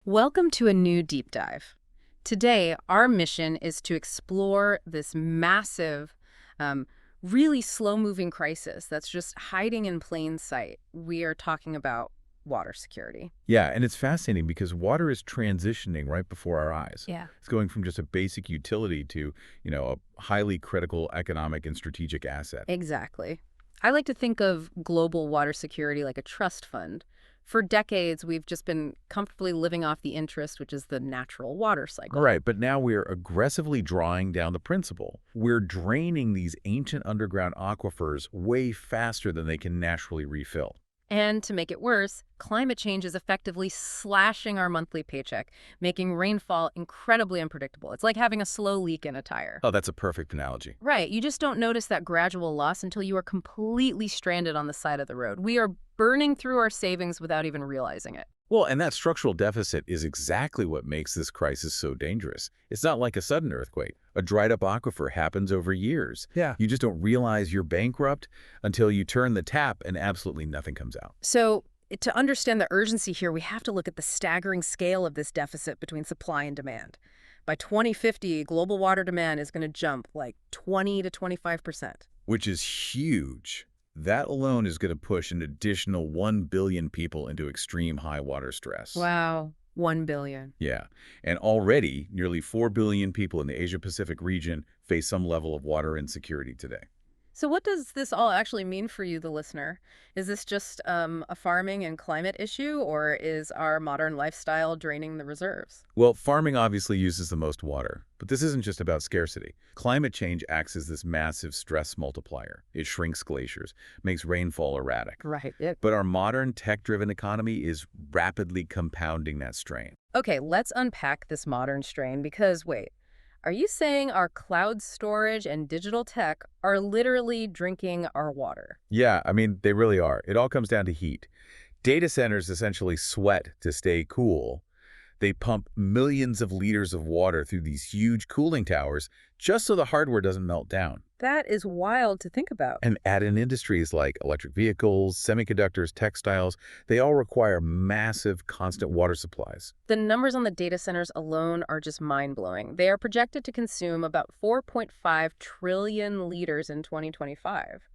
Welcome to a new deep dive. Today, our mission is to explore this massive, really slow-moving crisis that's just hiding in plain sight. We are talking about water security. Yeah, and it's fascinating because water is transitioning right before our eyes. Yeah. It's going from just a basic utility to, a highly critical economic and strategic asset. Exactly. I like to think of global water security like a trust fund. For decades, we've just been comfortably living off the interest, which is the natural water All cycle. right, but now we're aggressively drawing down the principal. We're draining these ancient underground aquifers way faster than they can naturally refill. And to make it worse, climate change is effectively slashing our monthly paycheck, making rainfall incredibly unpredictable. It's like having a slow leak in a tire. Oh, that's a perfect analogy. Right, you just don't notice that gradual loss until you are completely stranded on the side of the road. We are burning through our savings without even realizing it. Well, and that structural deficit is exactly what makes this crisis so dangerous. It's not like a sudden earthquake. A dried-up aquifer happens over years. Yeah. You just don't realize you're bankrupt until you turn the tap and absolutely nothing comes out. So, to understand the urgency here, we have to look at the staggering scale of this deficit between supply and demand. By 2050, global water demand is going to jump like 20 to 25%. Which is huge. That alone is going to push an additional 1 billion people into extreme high water stress. Wow, 1 billion. Yeah. And already, nearly 4 billion people in the Asia-Pacific region face some level of water insecurity today. So what does this all actually mean for you, the listener? Is this just a farming and climate issue, or is our modern lifestyle draining the reserves? Well, farming obviously uses the most water, but this isn't just about scarcity. Climate change acts as this massive stress multiplier. It shrinks glaciers, makes rainfall erratic. Right. But our modern tech-driven economy is rapidly compounding that strain. Okay, let's unpack this modern strain because, wait, are you saying our cloud storage and digital tech are literally drinking our water? Yeah, I mean, they really are. It all comes down to heat. Data centers essentially sweat to stay cool. They pump millions of liters of water through these huge cooling towers just so the hardware doesn't melt down. That is wild to think about. And add in industries like electric vehicles, semiconductors, textiles, they all require massive, constant water supplies. The numbers on the data centers alone are just mind-blowing. They are projected to consume about 4.5 trillion liters in 2025.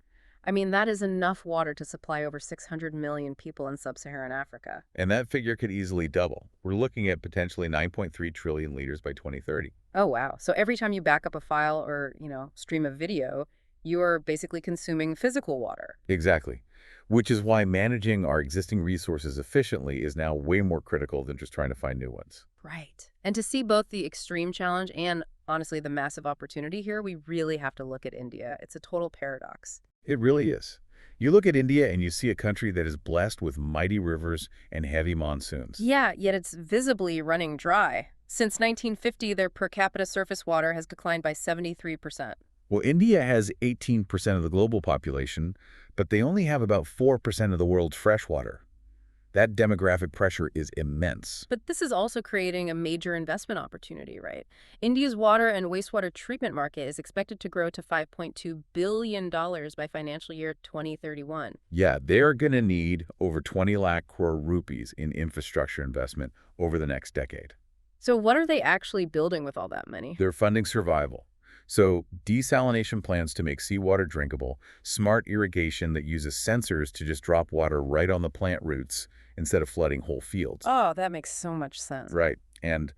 I mean, that is enough water to supply over 600 million people in sub-Saharan Africa. And that figure could easily double. We're looking at potentially 9.3 trillion liters by 2030. Oh, wow. So every time you back up a file or, stream a video, you are basically consuming physical water. Exactly. Which is why managing our existing resources efficiently is now way more critical than just trying to find new ones. Right. And to see both the extreme challenge and, honestly, the massive opportunity here, we really have to look at India. It's a total paradox. It really is. You look at India and you see a country that is blessed with mighty rivers and heavy monsoons. Yeah, yet it's visibly running dry. Since 1950, their per capita surface water has declined by 73%. Well, India has 18% of the global population, but they only have about 4% of the world's fresh water. That demographic pressure is immense. But this is also creating a major investment opportunity, right? India's water and wastewater treatment market is expected to grow to $5.2 billion by financial year 2031. Yeah, they're going to need over 20 lakh crore rupees in infrastructure investment over the next decade. So what are they actually building with all that money? They're funding survival. So desalination plants to make seawater drinkable, smart irrigation that uses sensors to just drop water right on the plant roots instead of flooding whole fields. Oh, that makes so much sense. Right. And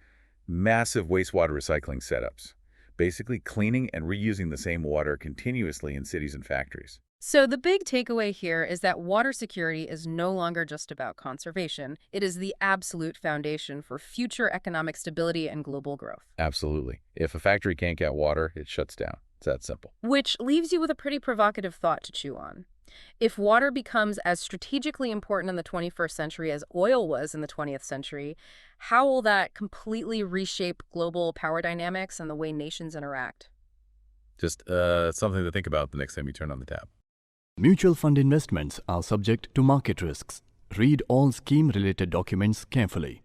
massive wastewater recycling setups, basically cleaning and reusing the same water continuously in cities and factories. So the big takeaway here is that water security is no longer just about conservation. It is the absolute foundation for future economic stability and global growth. Absolutely. If a factory can't get water, it shuts down. It's that simple. Which leaves you with a pretty provocative thought to chew on. If water becomes as strategically important in the 21st century as oil was in the 20th century, how will that completely reshape global power dynamics and the way nations interact? Just something to think about the next time you turn on the tap. Mutual fund investments are subject to market risks. Read all scheme-related documents carefully.